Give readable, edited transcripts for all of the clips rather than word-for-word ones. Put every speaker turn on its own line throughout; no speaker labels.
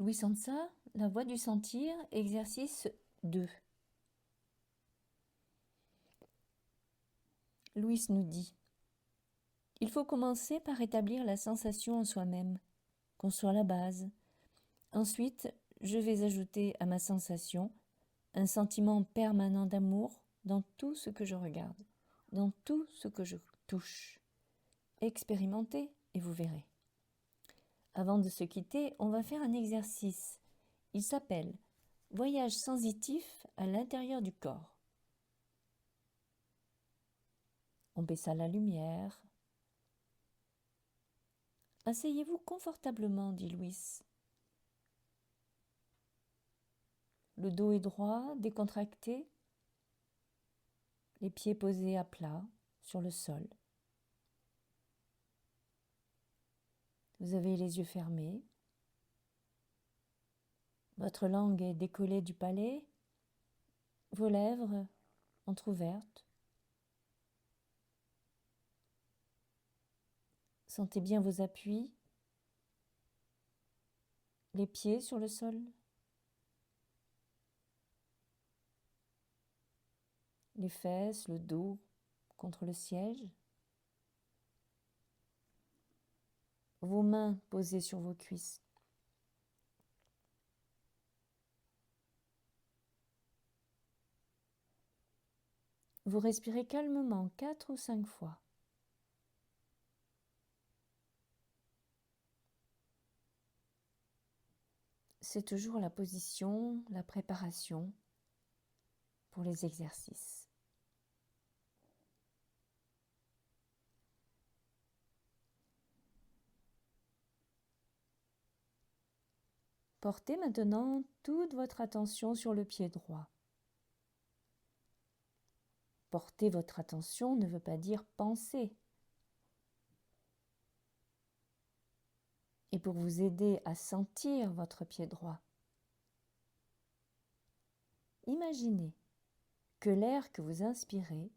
Louis Sansa, La Voie du Sentir, exercice 2. Louis nous dit: il faut commencer par établir la sensation en soi-même, construire la base. Ensuite, je vais ajouter à ma sensation un sentiment permanent d'amour dans tout ce que je regarde, dans tout ce que je touche. Expérimentez et vous verrez. Avant de se quitter, on va faire un exercice. Il s'appelle « Voyage sensitif à l'intérieur du corps ». On baissa la lumière. « Asseyez-vous confortablement, dit Louis. Le dos est droit, décontracté, les pieds posés à plat sur le sol. Vous avez les yeux fermés. Votre langue est décollée du palais, vos lèvres entr'ouvertes. Sentez bien vos appuis, les pieds sur le sol. Les fesses, le dos contre le siège. Vos mains posées sur vos cuisses. Vous respirez calmement 4 ou 5 fois. C'est toujours la position, la préparation pour les exercices. Portez maintenant toute votre attention sur le pied droit. Porter votre attention ne veut pas dire penser. Et pour vous aider à sentir votre pied droit, imaginez que l'air que vous inspirez,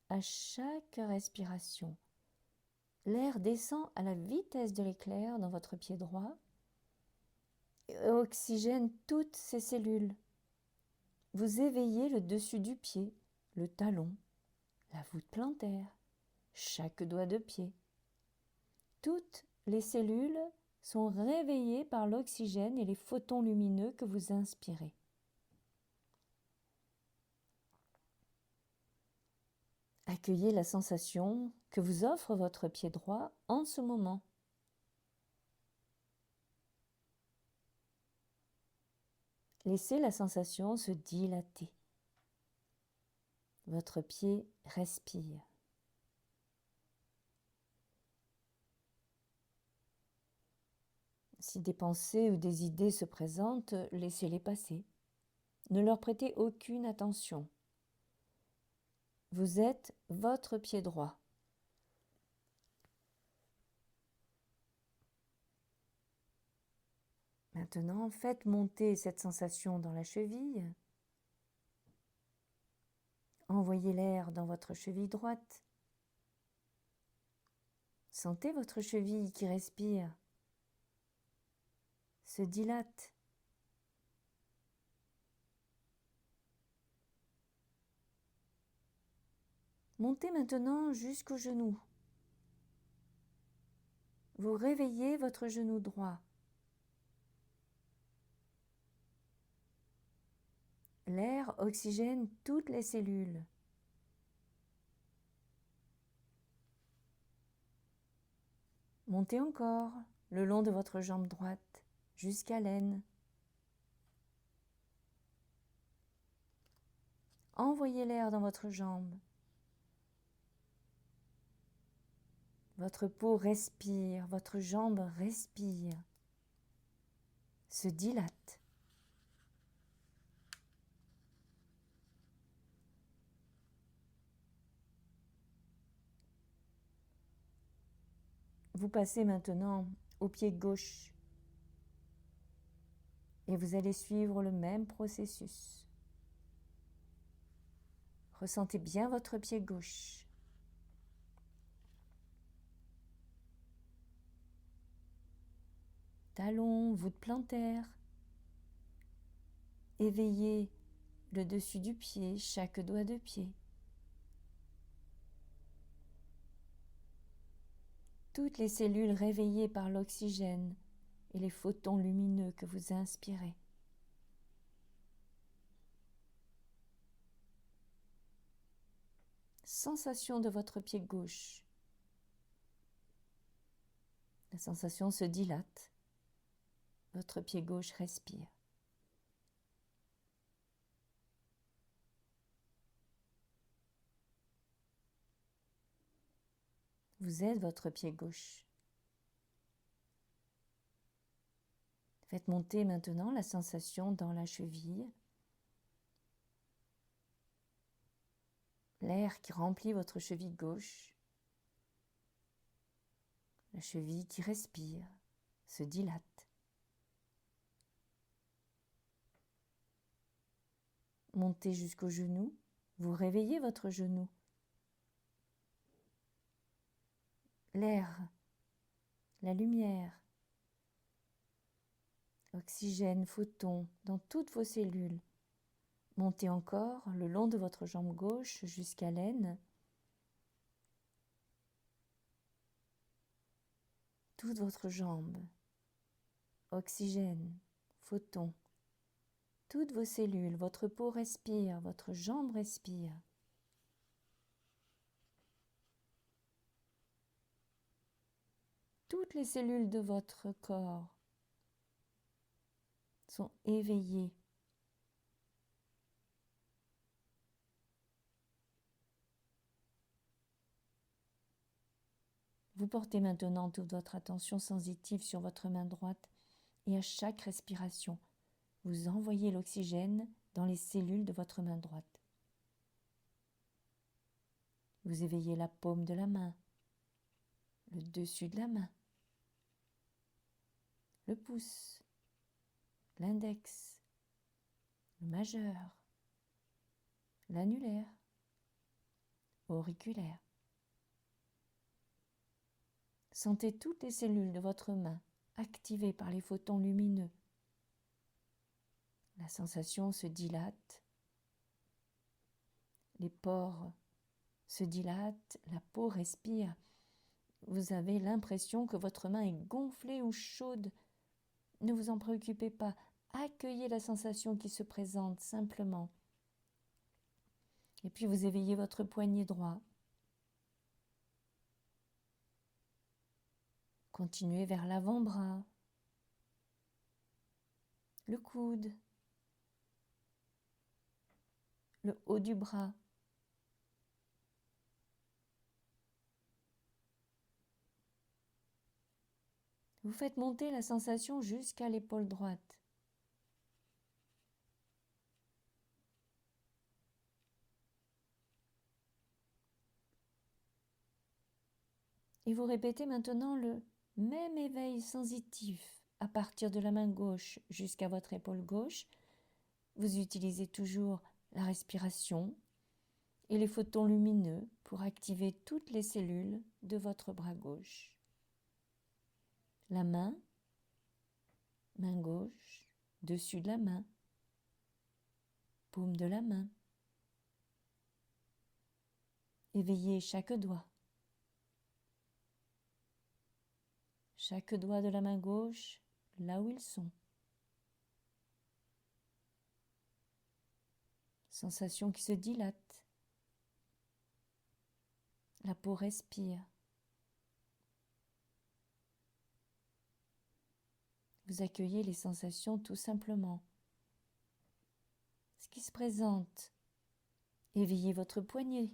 à chaque respiration, l'air descend à la vitesse de l'éclair dans votre pied droit et oxygène toutes ces cellules. Vous éveillez le dessus du pied, le talon, la voûte plantaire, chaque doigt de pied. Toutes les cellules sont réveillées par l'oxygène et les photons lumineux que vous inspirez. Accueillez la sensation que vous offre votre pied droit en ce moment. Laissez la sensation se dilater. Votre pied respire. Si des pensées ou des idées se présentent, laissez-les passer. Ne leur prêtez aucune attention. Vous êtes votre pied droit. Maintenant, faites monter cette sensation dans la cheville. Envoyez l'air dans votre cheville droite. Sentez votre cheville qui respire, se dilate. Montez maintenant jusqu'au genou. Vous réveillez votre genou droit. L'air oxygène toutes les cellules. Montez encore le long de votre jambe droite jusqu'à l'aine. Envoyez l'air dans votre jambe. Votre peau respire, votre jambe respire, se dilate. Vous passez maintenant au pied gauche et vous allez suivre le même processus. Ressentez bien votre pied gauche. talon, voûte plantaire. Éveillez le dessus du pied, chaque doigt de pied. Toutes les cellules réveillées par l'oxygène et les photons lumineux que vous inspirez. Sensation de votre pied gauche. La sensation se dilate. Votre pied gauche respire. Vous êtes votre pied gauche. Faites monter maintenant la sensation dans la cheville. L'air qui remplit votre cheville gauche. La cheville qui respire, se dilate. Montez jusqu'au genou, vous réveillez votre genou. L'air, la lumière, oxygène, photons dans toutes vos cellules. Montez encore le long de votre jambe gauche jusqu'à l'aine. Toute votre jambe, oxygène, photons, toutes vos cellules, votre peau respire, votre jambe respire. Toutes les cellules de votre corps sont éveillées. Vous portez maintenant toute votre attention sensitive sur votre main droite et à chaque respiration, vous envoyez l'oxygène dans les cellules de votre main droite. Vous éveillez la paume de la main, le dessus de la main, le pouce, l'index, le majeur, l'annulaire, auriculaire. Sentez toutes les cellules de votre main activées par les photons lumineux. La sensation se dilate, les pores se dilatent, la peau respire. Vous avez l'impression que votre main est gonflée ou chaude. Ne vous en préoccupez pas, accueillez la sensation qui se présente simplement. Et puis vous éveillez votre poignet droit. Continuez vers l'avant-bras, le coude, le haut du bras. Vous faites monter la sensation jusqu'à l'épaule droite. Et vous répétez maintenant le même éveil sensitif à partir de la main gauche jusqu'à votre épaule gauche. Vous utilisez toujours la respiration et les photons lumineux pour activer toutes les cellules de votre bras gauche. La main gauche, dessus de la main, paume de la main. Éveillez chaque doigt. Chaque doigt de la main gauche, là où ils sont. Sensation qui se dilate. La peau respire. Vous accueillez les sensations tout simplement. Ce qui se présente. Éveillez votre poignet.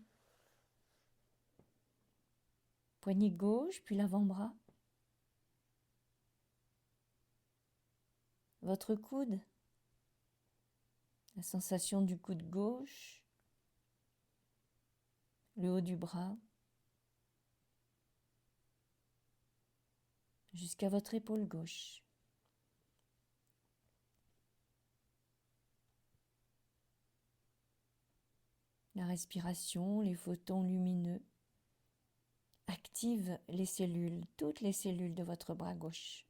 Poignet gauche, puis l'avant-bras. Votre coude. La sensation du coude gauche. Le haut du bras. Jusqu'à votre épaule gauche. La respiration, les photons lumineux activent les cellules, toutes les cellules de votre bras gauche.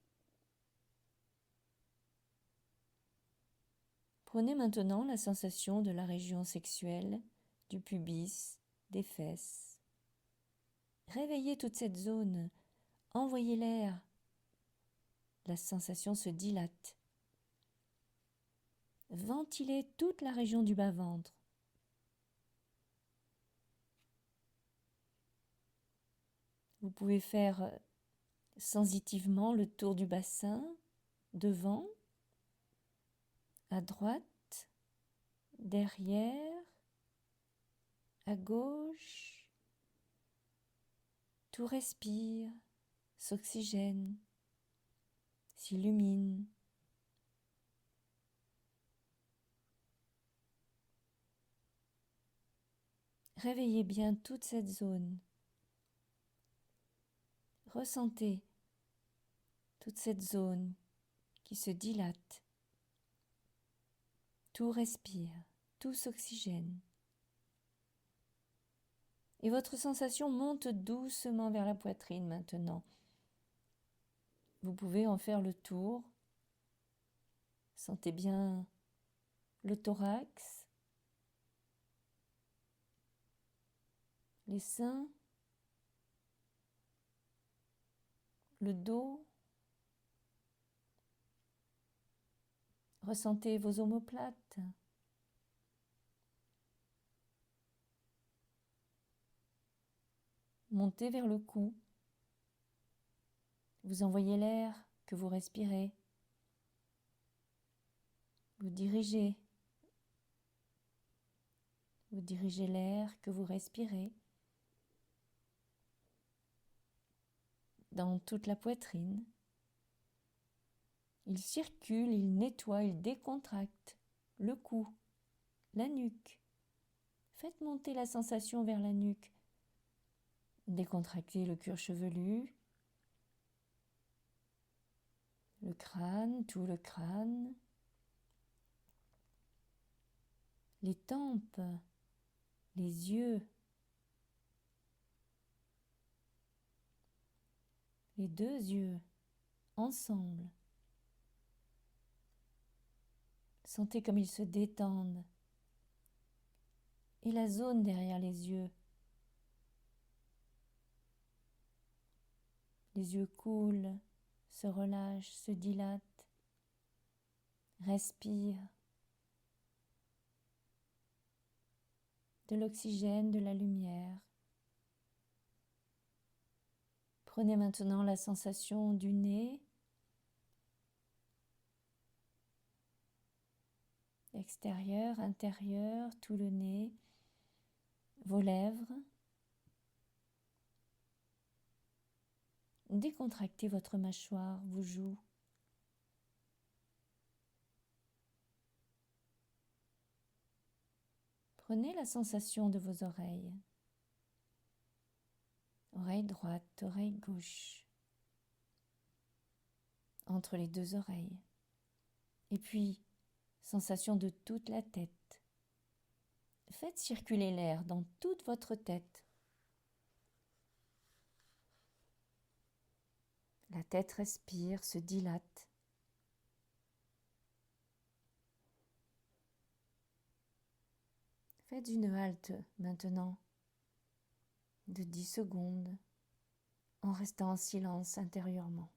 Prenez maintenant la sensation de la région sexuelle, du pubis, des fesses. Réveillez toute cette zone, envoyez l'air. La sensation se dilate. Ventilez toute la région du bas-ventre. Vous pouvez faire sensitivement le tour du bassin, devant, à droite, derrière, à gauche. Tout respire, s'oxygène, s'illumine. Réveillez bien toute cette zone. Ressentez toute cette zone qui se dilate. Tout respire, tout s'oxygène. Et votre sensation monte doucement vers la poitrine maintenant. Vous pouvez en faire le tour. Sentez bien le thorax, les seins, le dos. Ressentez vos omoplates. Montez vers le cou. Vous envoyez l'air que vous respirez. Vous dirigez l'air que vous respirez dans toute la poitrine. Il circule, il nettoie, il décontracte le cou, la nuque. Faites monter la sensation vers la nuque. Décontractez le cuir chevelu, le crâne, tout le crâne, les tempes, les yeux, les deux yeux, ensemble. Sentez comme ils se détendent. Et la zone derrière les yeux. Les yeux coulent, se relâchent, se dilatent, respirent. De l'oxygène, de la lumière. Prenez maintenant la sensation du nez, extérieur, intérieur, tout le nez, vos lèvres. Décontractez votre mâchoire, vos joues. Prenez la sensation de vos oreilles. Oreille droite, oreille gauche. Entre les deux oreilles. Et puis, sensation de toute la tête. Faites circuler l'air dans toute votre tête. La tête respire, se dilate. Faites une halte maintenant de 10 secondes en restant en silence intérieurement.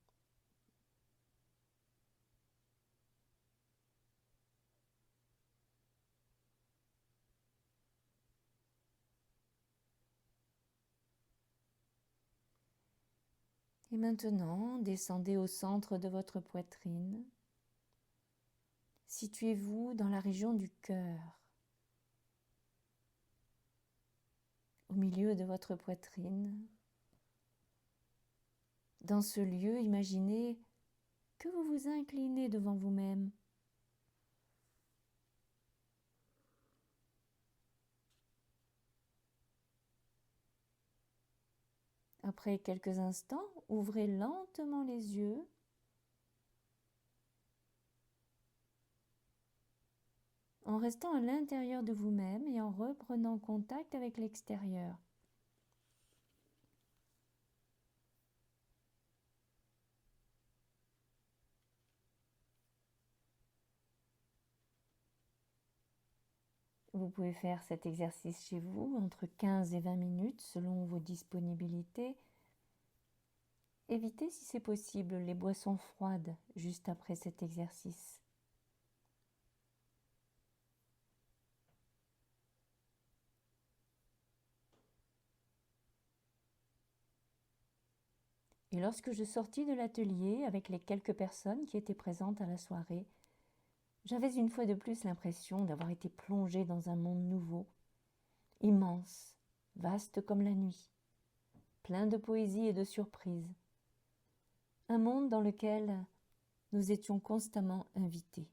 Et maintenant, descendez au centre de votre poitrine. Situez-vous dans la région du cœur. Au milieu de votre poitrine. Dans ce lieu, imaginez que vous vous inclinez devant vous-même. Après quelques instants, ouvrez lentement les yeux. En restant à l'intérieur de vous-même et en reprenant contact avec l'extérieur. Vous pouvez faire cet exercice chez vous entre 15 et 20 minutes selon vos disponibilités. Évitez si c'est possible les boissons froides juste après cet exercice. Et lorsque je sortis de l'atelier avec les quelques personnes qui étaient présentes à la soirée, j'avais une fois de plus l'impression d'avoir été plongée dans un monde nouveau, immense, vaste comme la nuit, plein de poésie et de surprises. Un monde dans lequel nous étions constamment invités.